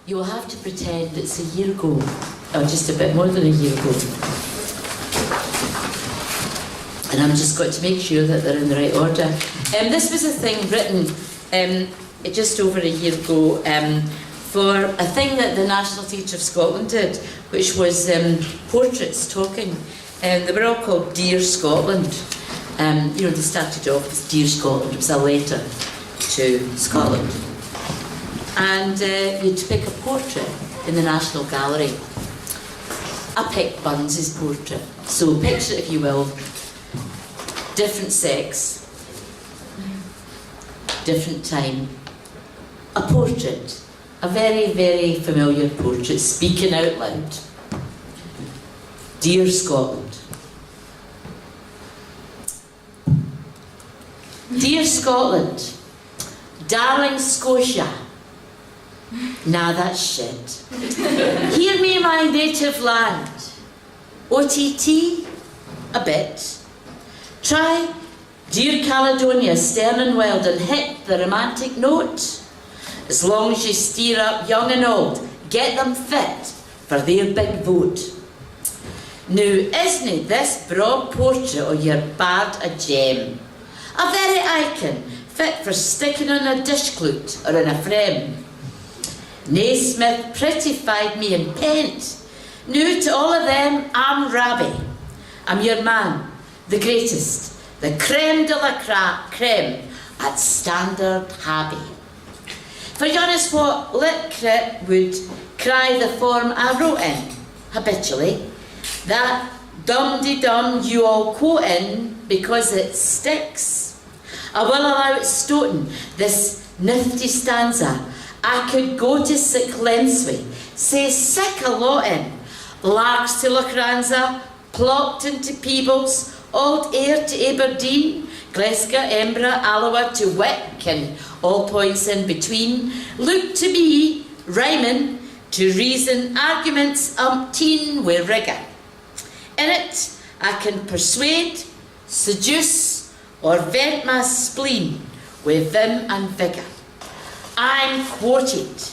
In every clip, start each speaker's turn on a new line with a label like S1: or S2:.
S1: you will have to pretend it's a year ago, or just a bit more than a year ago. And I'm just got to make sure that they're in the right order. This was a thing written just over a year ago for a thing that the National Theatre of Scotland did, which was portraits talking. They were all called Dear Scotland. You know, they started off as Dear Scotland. It was a letter to Scotland. And you'd pick a portrait in the National Gallery. I picked Burns's portrait. So picture it, if you will, different sex, different time, a portrait, a very, very familiar portrait, speaking out loud. Dear Scotland. Dear Scotland, darling Scotia. Nah, that's shit. Hear me, my native land. OTT, a bit. Try Dear Caledonia, stern and wild, and hit the romantic note. As long as you steer up young and old, get them fit for their big vote. Now, isn't this broad portrait of your bard a gem? A very icon, fit for sticking on a dishclout or in a frame. Naismith prettified me in paint. Now to all of them, I'm Rabbie. I'm your man, the greatest, the creme de la creme at Standard Habbie. For honest what lit crit would cry the form I wrote in, habitually, that dum-de-dum you all quote in because it sticks. I will allow it stoten, this nifty stanza. I could go to sick Lensway, say sick a lot in, Largs to Lochranza, Plockton to Peebles, Old Ayr to Aberdeen, Glasgow, Embra, Alloa to Wick, and all points in between. Look to me, rhyming, to reason arguments umpteen with rigour. In it, I can persuade, seduce, or vent my spleen with vim and vigour. I'm quoted,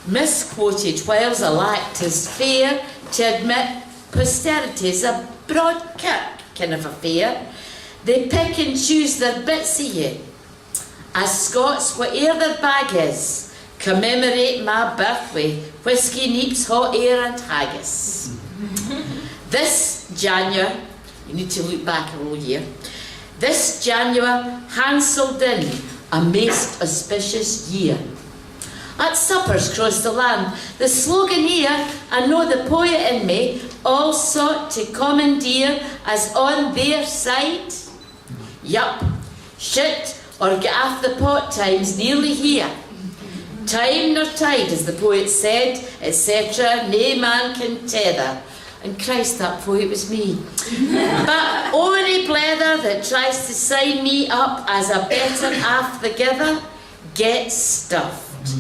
S1: misquoted whiles I lack. 'Tis fair to admit posterity's a broad kirk kind of affair. They pick and choose their bits of you. As Scots, whate'er their bag is, commemorate my birthday, whisky, neeps, hot air and haggis. This January, you need to look back a whole year, this January hanselled in a most auspicious year. At suppers across the land, the sloganeer, I know the poet in me, all sought to commandeer as on their side. Yup, shit or get off the pot time's nearly here. Time nor tide, as the poet said, etc., nae man can tether. And Christ, that poet was me. But ony blether that tries to sign me up as a better half the giver gets stuffed.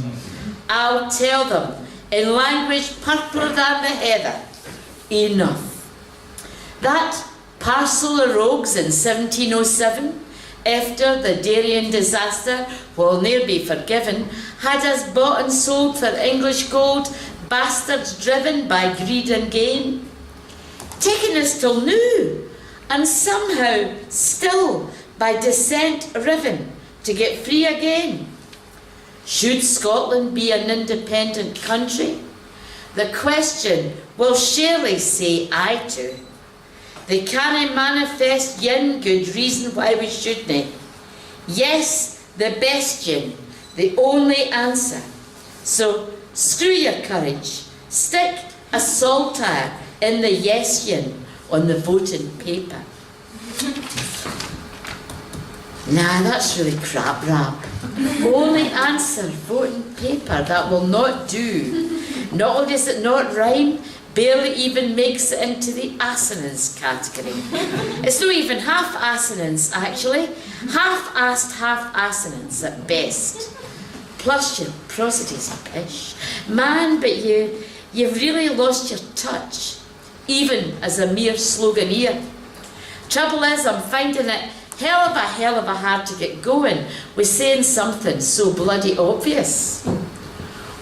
S1: I'll tell them, in language purpler than the heather, enough. That parcel of rogues in 1707, after the Darien disaster, will ne'er be forgiven, had us bought and sold for English gold, bastards driven by greed and gain. Taking us till now, and somehow still by descent riven to get free again. Should Scotland be an independent country? The question will surely say aye to. They canna manifest yin good reason why we shouldn't. Yes, the best yin, the only answer. So screw your courage, stick a saltire in the yes yin on the voting paper. Nah, that's really crap rap. Only answer, voting paper, that will not do. Not only does it not rhyme, barely even makes it into the assonance category. It's not even half assonance, actually. Half-assed, half-assonance at best. Plus your prosity's pish. Man, but you've really lost your touch, even as a mere sloganeer. Trouble is, I'm finding it hell of a hard to get going with saying something so bloody obvious.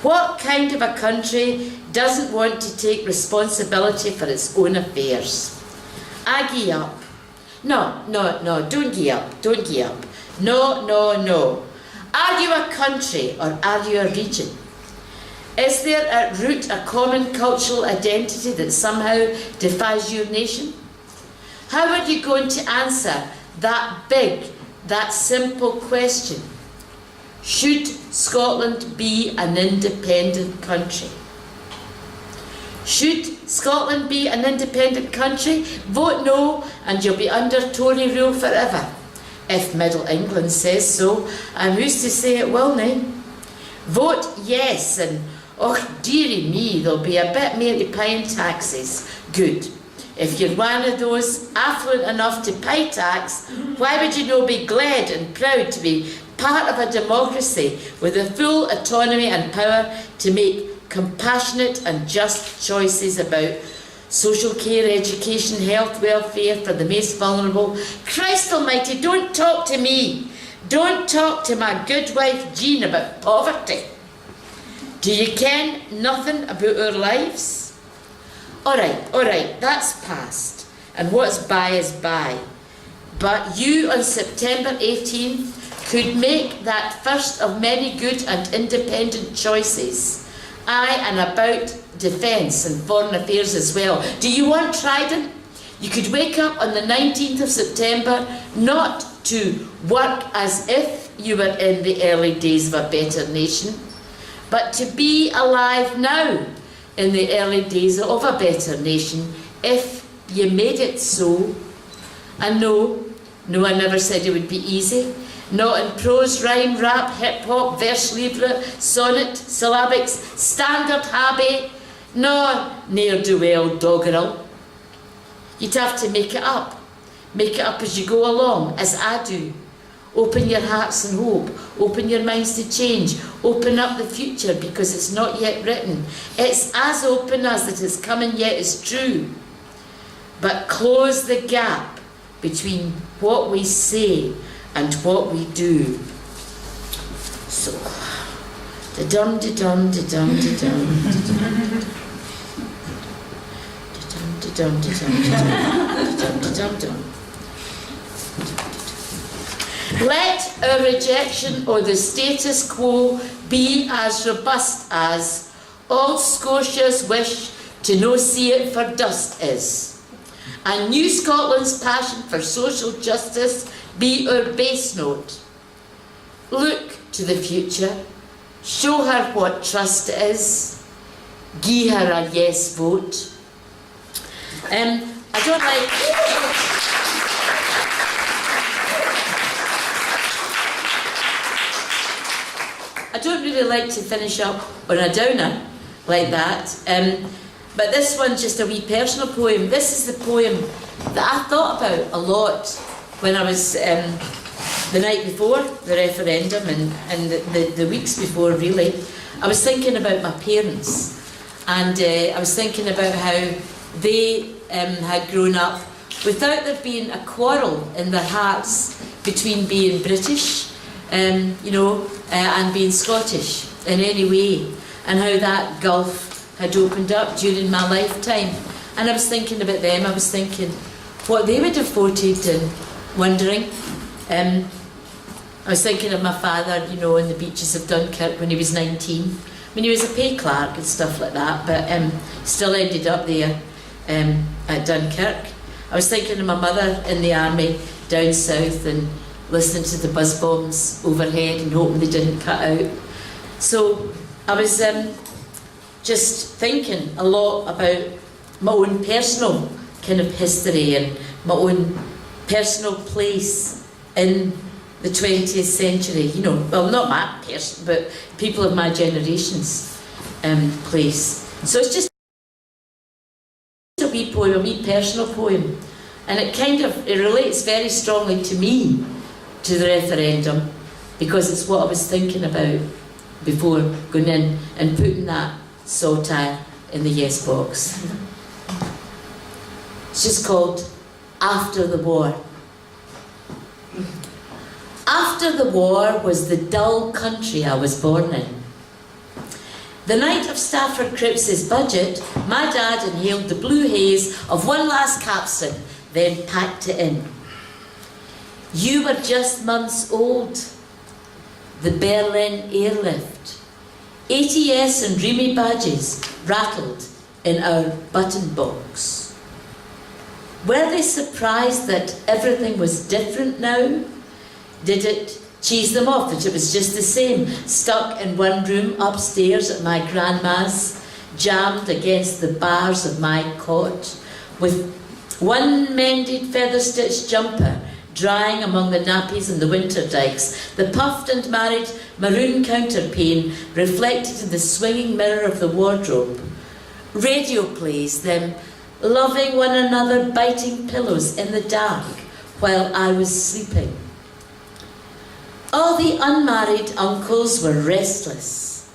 S1: What kind of a country doesn't want to take responsibility for its own affairs? I gee up. No, don't gee up, don't gee up. No. Are you a country or are you a region? Is there at root a common cultural identity that somehow defies your nation? How are you going to answer that big, that simple question? Should Scotland be an independent country? Should Scotland be an independent country? Vote no and you'll be under Tory rule forever. If Middle England says so, and who's to say it will nae? Vote yes and oh dearie me, there'll be a bit more paying taxes. Good. If you're one of those affluent enough to pay tax, why would you not be glad and proud to be part of a democracy with the full autonomy and power to make compassionate and just choices about social care, education, health, welfare for the most vulnerable? Christ almighty, don't talk to me. Don't talk to my good wife Jean about poverty. Do you ken nothing about our lives? All right, that's past. And what's by is by. But you on September 18th could make that first of many good and independent choices. Aye, and about defence and foreign affairs as well. Do you want Trident? You could wake up on the 19th of September not to work as if you were in the early days of a better nation, but to be alive now in the early days of a better nation if you made it so. And no, I never said it would be easy. Not in prose, rhyme, rap, hip-hop, verse libre, sonnet, syllabics, standard habit, no ne'er-do-well doggerel. You'd have to make it up as you go along, as I do. Open your hearts and hope, open your minds to change, open up the future because it's not yet written. It's as open as that is coming yet is true. But close the gap between what we say and what we do. So, da-dum, da-dum, da-dum, da-dum, da-dum, da-dum, da-dum, da-dum, da-dum. Let our rejection or the status quo be as robust as all Scotia's wish to no see it for dust is. And New Scotland's passion for social justice be our base note. Look to the future, show her what trust is, gie her a yes vote. I don't really like to finish up on a downer like that, but this one's just a wee personal poem. This is the poem that I thought about a lot when I was the night before the referendum and the weeks before, really. I was thinking about my parents, and I was thinking about how they had grown up without there being a quarrel in their hearts between being British and being Scottish in any way, and how that gulf had opened up during my lifetime. And I was thinking about them, I was thinking what they would have voted and wondering. I was thinking of my father, on the beaches of Dunkirk when he was 19. I mean, he was a pay clerk and stuff like that, but still ended up there at Dunkirk. I was thinking of my mother in the army down south and listening to the buzz bombs overhead and hoping they didn't cut out. So I was just thinking a lot about my own personal kind of history and my own personal place in the 20th century, well, not my person, but people of my generation's place. So it's just a wee poem, a wee personal poem, and it relates very strongly to me, to the referendum, because it's what I was thinking about before going in and putting that satire in the yes box. It's just called After the War. After the war was the dull country I was born in. The night of Stafford Cripps's budget, my dad inhaled the blue haze of one last capstan, then packed it in. You were just months old. The Berlin airlift. ATS and Remy badges rattled in our button box. Were they surprised that everything was different now? Did it cheese them off that it was just the same, stuck in one room upstairs at my grandma's, jammed against the bars of my cot, with one mended feather-stitched jumper drying among the nappies and the winter dikes, the puffed and married maroon counterpane reflected in the swinging mirror of the wardrobe. Radio plays, them loving one another, biting pillows in the dark while I was sleeping. All the unmarried uncles were restless,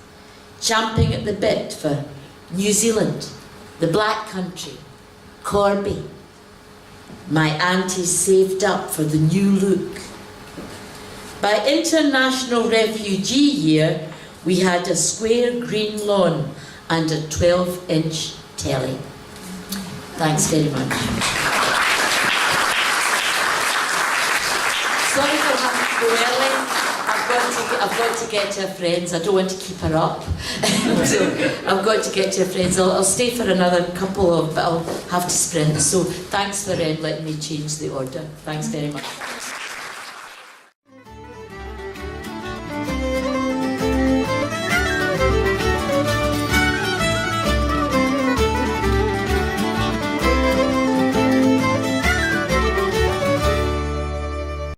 S1: champing at the bit for New Zealand, the Black Country, Corby. My aunties saved up for the new look. By International Refugee Year, we had a square green lawn and a 12-inch telly. Thanks very much. Sorry for having to go early. I've got to get to her friends. I don't want to keep her up. So I've got to get to her friends. I'll stay for another couple of, but I'll have to sprint. So thanks for letting me change the order. Thanks very much.